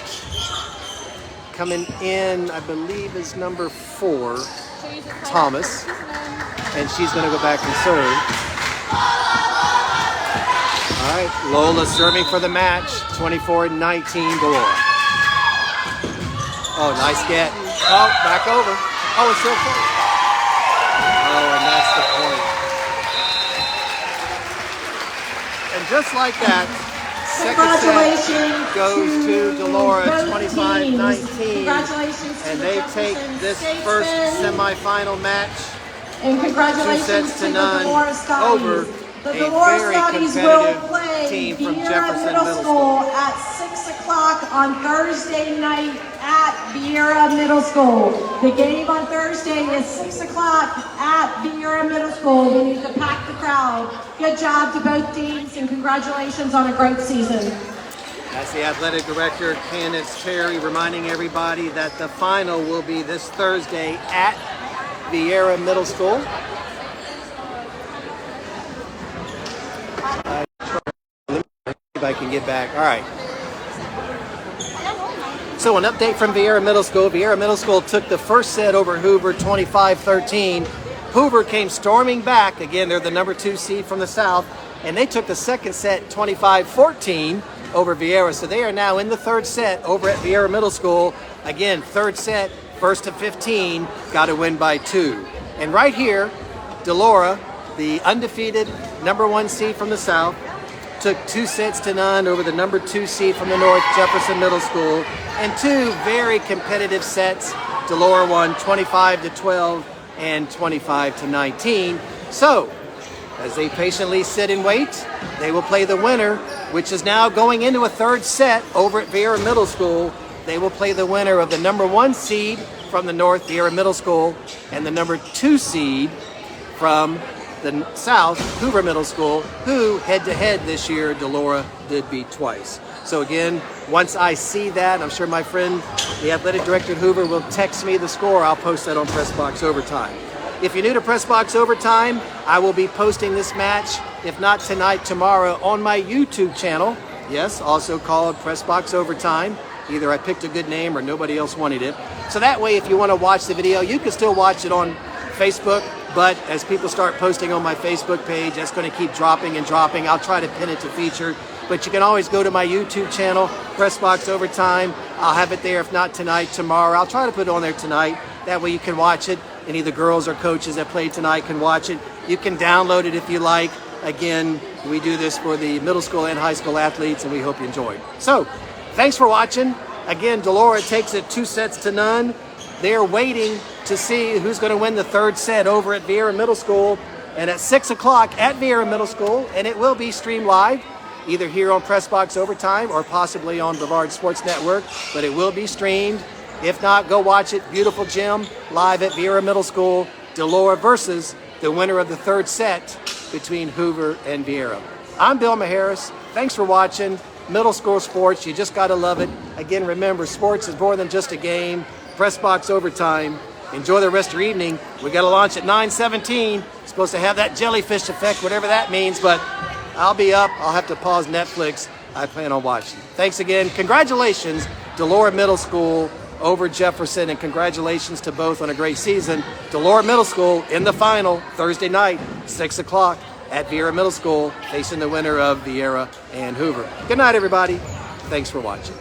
Coming in, I believe, is number 4, Thomas. And she's going to go back and serve. All right, Lola serving for the match. 24-19, DeLaura. Oh, nice get. Oh, back over. Oh, it's still full. Oh, and that's the point. And just like that, second set goes to DeLaura, 25-19. And they take this first semifinal match, and congratulations 2 sets to none, over the a DeLaura very Scotties will competitive play team from Viera Jefferson Middle Middle School School. at 6 o'clock on Thursday night at Viera Middle School. The game on Thursday is 6 o'clock at Viera Middle School. We need to pack the crowd. Good job to both teams, and congratulations on a great season. That's the athletic director, Candace Terry, reminding everybody that the final will be this Thursday at Viera Middle School. If I can get back. All right. So an update from Viera Middle School. Viera Middle School took the first set over Hoover, 25-13. Hoover came storming back. Again, they're the number 2 seed from the South. And they took the second set, 25-14, over Viera. So they are now in the third set over at Viera Middle School. Again, third set, first to 15, got to win by 2. And right here, DeLaura, the undefeated number 1 seed from the South, took 2 sets to none over the number 2 seed from the north, Jefferson Middle School, and 2 very competitive sets. DeLaura won 25-12 and 25-19. So, as they patiently sit and wait, they will play the winner, which is now going into a 3rd set over at Viera Middle School. They will play the winner of the number 1 seed from the north, Viera Middle School, and the number 2 seed from the south, Hoover Middle School, who head-to-head this year, DeLaura did beat twice. So again, once I see that, I'm sure my friend, the athletic director at Hoover, will text me the score. I'll post that on Pressbox Overtime. If you're new to Pressbox Overtime, I will be posting this match, if not tonight, tomorrow, on my YouTube channel. Yes, also called Pressbox Overtime. Either I picked a good name or nobody else wanted it. So that way, if you want to watch the video, you can still watch it on Facebook. But as people start posting on my Facebook page, that's going to keep dropping and dropping. I'll try to pin it to feature. But you can always go to my YouTube channel, Pressbox Overtime. I'll have it there, if not tonight, tomorrow. I'll try to put it on there tonight. That way you can watch it. Any of the girls or coaches that played tonight can watch it. You can download it if you like. Again, we do this for the middle school and high school athletes, and we hope you enjoyed. So, thanks for watching. Again, DeLaura takes it 2 sets to none. They're waiting to see who's going to win the 3rd set over at Viera Middle School. And at 6 o'clock at Viera Middle School, and it will be streamed live, either here on Pressbox Overtime or possibly on Brevard Sports Network, but it will be streamed. If not, go watch it. Beautiful gym, live at Viera Middle School. DeLaura versus the winner of the 3rd set between Hoover and Viera. I'm Bill Maharis. Thanks for watching. Middle school sports, you just got to love it. Again, remember, sports is more than just a game. Pressbox Overtime. Enjoy the rest of your evening. We got to launch at 9:17. Supposed to have that jellyfish effect, whatever that means, but I'll be up. I'll have to pause Netflix. I plan on watching. Thanks again. Congratulations, DeLaura Middle School over Jefferson, and congratulations to both on a great season. DeLaura Middle School in the final Thursday night, 6 o'clock at Viera Middle School, facing the winner of Viera and Hoover. Good night, everybody. Thanks for watching.